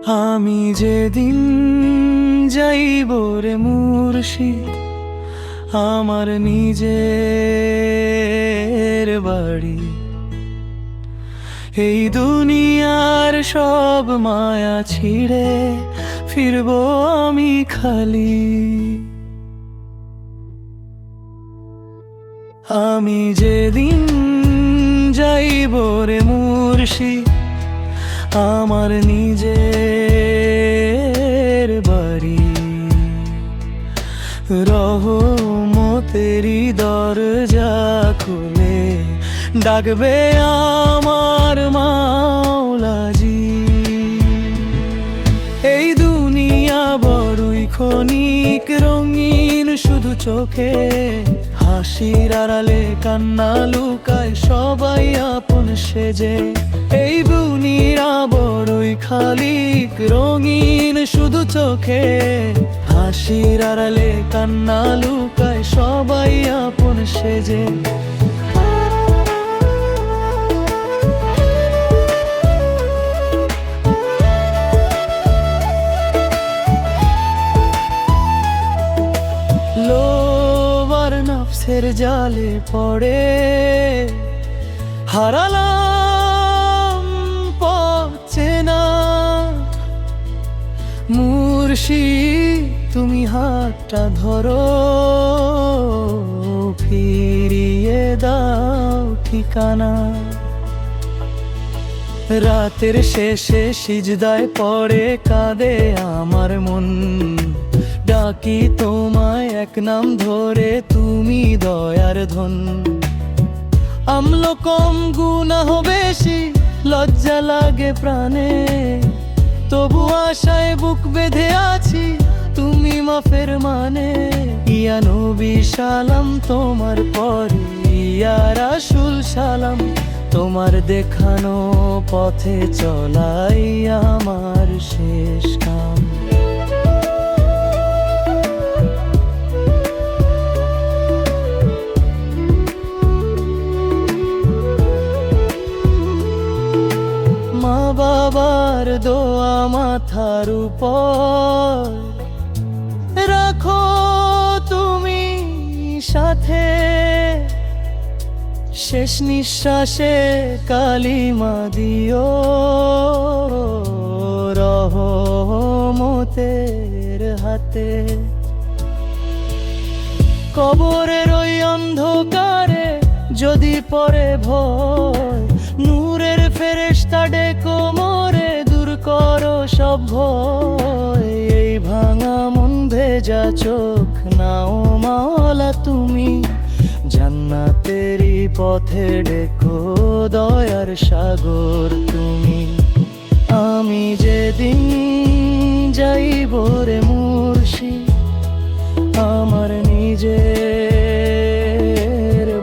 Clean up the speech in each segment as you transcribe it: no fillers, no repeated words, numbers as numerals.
আমি যেদিন যাইব রে মুর্শিদ আমার নিজের বাড়ি, এই দুনিয়ার সব মায়া ছিঁড়ে ফিরব আমি খালি। আমি যেদিন যাইব রে মুর্শিদ আমার নিজের বাড়ি, রহমতেরি দরজা খুলে ডাকবে আমার মাওলাজি। এই দুনিয়া বড়ই ক্ষণিক রঙিন, শুধু চোখে হাসির আড়ালে কান্না লুকায় সবাই আপন সেজে। এই দুনিয়া বড়ই খালিক রঙিন, শুধু চোখে হাসির আড়ালে কান্না লুকায় সবাই আপন সেজে। নফসের জালে পড়ে হারালাম পথে না। মুর্শিদ তুমি হাতটা ধরো, ফিরিয়ে দাও ঠিকানা। রাতের শেষে সিজদায় পড়ে কাঁদে আমার মন, ডাকি তোমায় এক নাম ধরে তুমি দয়ার ধন। আমলো কম গুনাহ বেশি লজ্জা লাগে প্রাণে, তবু আশায় বুক বেঁধে আছি তুমি মাফের মানে। ইয়া নবী সালাম তোমার পরে, ইয়া রাসূল সালাম তোমার দেখানো পথে চলাই আমার শেষ কাম। মা বাবার দোয়া মাথার উপর রাখো তুমি সাথে, শেষ নিঃশ্বাসে কালিমা দিও রহমতের হাতে। কবরের ওই অন্ধকারে যদি পড়ে ভয়, নূরের ফেরেশতা ডেকো মোরে দূর করো সব ভয়। এই ভাঙা মন ভেজা চোখ নাও মাওলা তুমি, জান্নাতেরই পথে ডেকো দয়ার সাগর তুমি। আমি যেদিন যাইব রে মুর্শিদ আমার নিজের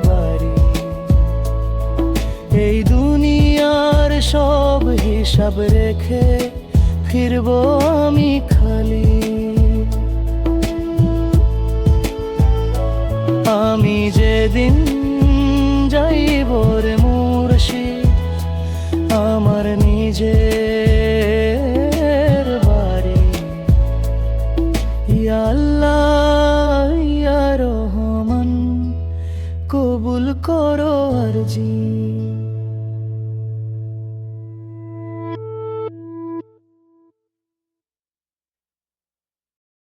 বাড়ি, এই দুনিয়ার সব হিসাব রেখে ফিরব আমি খালি। আমি যেদিন যাইব রে মুর্শিদ আমার নিজের বাড়ি, ইয়া আল্লাহ ইয়া রহমান কবুল করো আরজি।